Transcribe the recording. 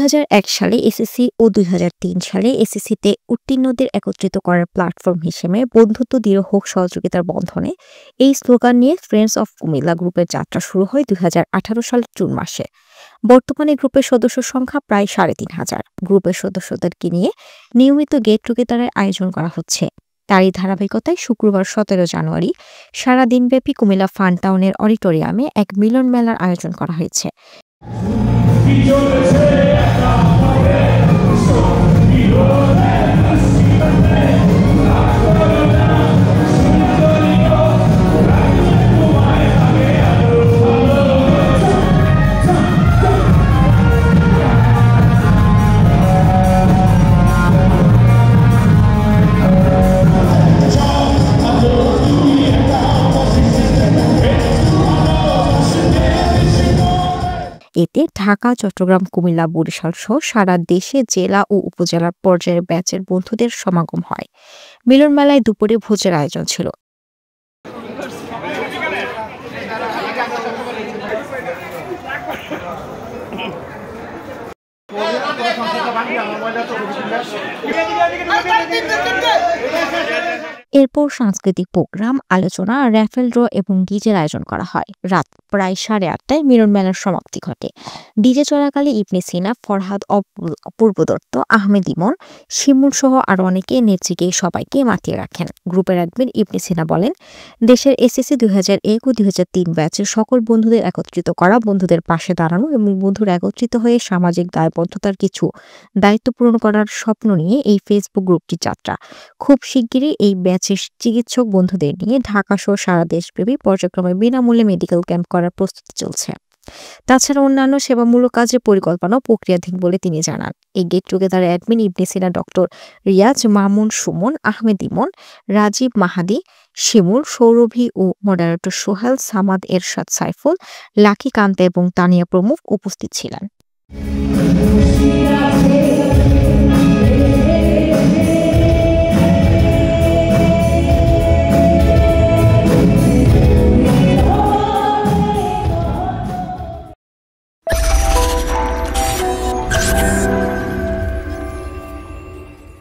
2001 সালে এসএসসি ও 2003 সালে এসএসসিতে উত্তীর্ণদের একত্রিত করার প্ল্যাটফর্ম হিসেবে বন্ধুত্ব দৃঢ় হোক সহযোগিতার বন্ধনে এই স্লোগান নিয়ে ফ্রেন্ডস অফ কুমিল্লা গ্রুপের যাত্রা শুরু হয় 2018 সালের জুন মাসে। বর্তমানে গ্রুপের সদস্য সংখ্যা প্রায় 3,500। গ্রুপের সদস্যদেরকে নিয়ে নিয়মিত গেট টুগেদারের আয়োজন করা হচ্ছে। তারই ধারাবাহিকতায় শুক্রবার 17 জানুয়ারি সারা দিনব্যাপী কুমিল্লা ফান টাউনের অডিটোরিয়ামে এক মিলন মেলার আয়োজন করা হয়েছে। এতে ঢাকা, চট্টগ্রাম, কুমিল্লা, বরিশাল সহ সারা দেশে জেলা ও উপজেলার পর্যায়ের ব্যাচের বন্ধুদের সমাগম হয়। মিলন মেলায় দুপুরে ভোজের আয়োজন ছিল। এরপর সাংস্কৃতিক প্রোগ্রাম, আলোচনা, র্যাফেল ড্র এবং ডিজের আয়োজন করা হয়। রাত প্রায় 8:30টায় মিলন মেলার সমাপ্তি ঘটে। ডিজে চলাকালে ইবনে সিনা, ফরহাদ, অপূর্ব দত্ত, আহমেদ ইমন, শিমুল সহ আরো অনেকে নেত্রীকে সবাইকে মাতিয়ে রাখেন। গ্রুপের অ্যাডমিন ইবনে সিনা বলেন, দেশের এসএসসি 2001 ও 2003 ব্যাচের সকল বন্ধুদের একত্রিত করা, বন্ধুদের পাশে দাঁড়ানো এবং বন্ধুরা একত্রিত হয়ে সামাজিক দায়বদ্ধতার কিছু দায়িত্ব পূরণ করার স্বপ্ন নিয়ে এই ফেসবুক গ্রুপটির যাত্রা। খুব শিগগিরই এই ব্যাচের চিকিৎসক বন্ধুদের নিয়ে ঢাকা সহ সারা দেশব্যাপী পর্যায়ক্রমে বিনামূল্যে মেডিকেল ক্যাম্প করার প্রস্তুতি চলছে। তাছাড়া অন্যান্য সেবামূলক কাজের পরিকল্পনা প্রক্রিয়াধীন বলে তিনি জানান। এই গেট টুগেদারের অ্যাডমিন ইবনে সিনা ডক্টর রিয়াজ, মামুন, সুমন, আহমেদ ইমন, রাজীব, মাহাদি, শিমুল, সৌরভী ও মডারেটর সোহেল, সামাদ, এরশাদ, সাইফুল, লাকি, কান্তা এবং তানিয়া প্রমুখ উপস্থিত ছিলেন।